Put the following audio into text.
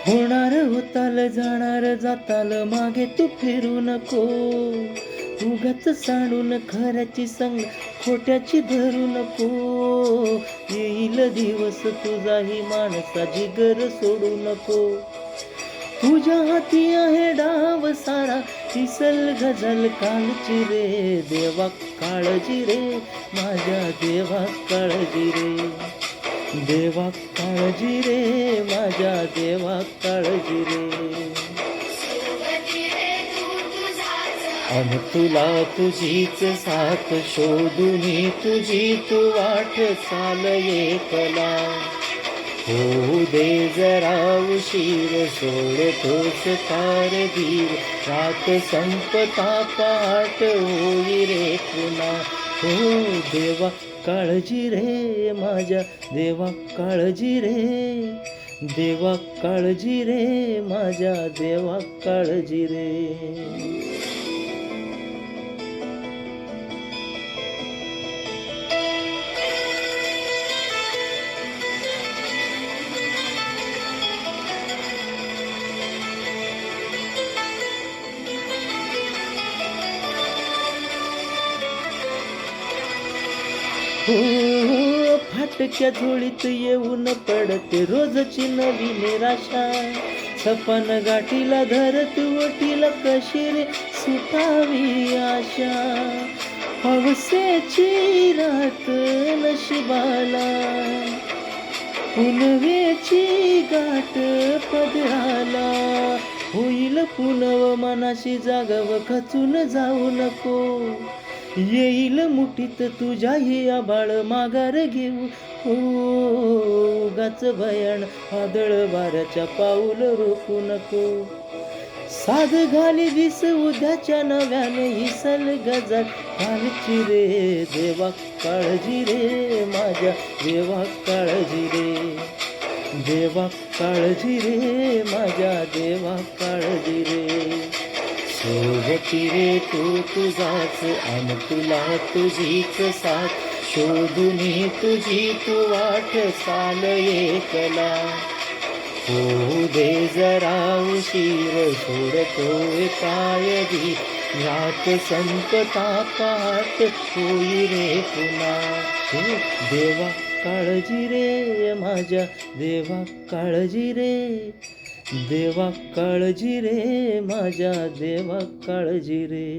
होणार होताल जाणार जाताल मागे तू फिरू नको. उगाच सांडून खऱ्याची संग खोट्याची धरू नको. येईल दिवस तुझाही माणसा जिगर सोडू नको. तुझ्या हाती आहे डाव सारा फिसल गजल कालची रे. देवा काळजी रे माझ्या देवा काळजी रे. देवा काळजी रे माझ्या देवा काळजी रे. अन तुला तुझीच साथ शोधून तुझी तू वाट चाल एकला. होऊ दे जरा उशीर सोडतोस कारगीर. रात संपता पहाट होई रे पुन्हा. हो देवा काळजी रे माझ्या देवा काळजी रे. देवा काळजी रे माझ्या देवा काळजी रे. हो फाटक्या झोळीत येऊन पडते रोजची नवी निराशा. सपन गाठीला धरत ओटीला कशी रे सुटावी आशा. हवसेची रात नशिबाला पुनवेची गाठ पदराला. होईल पुनव मनाशी जागव खचून जाऊ नको. येईल मुठीत तुझ्याही आभाळ माघार घेऊ. उगाच भयान आदळ वाऱ्याच्या पाऊल रोखू नको. साध घाली दिस उद्याच्या नव्याने हिसल गजर कालची रे. देवा काळजी रे माझ्या देवा काळजी रे. देवा काळजी रे माझ्या देवा काळजी रे. सोबती रे तू तुझाच अन तुला तुझीच साथ शोधून तुझी तू वाट चाल एकला. होऊ दे जरा उशीर सोडतोय कायदी. रात संपता पहाट होई रे पुन्हा. हो देवा काळजी रे माझ्या देवा काळजी रे. देवा काळजी रे माझ्या देवा काळजी रे.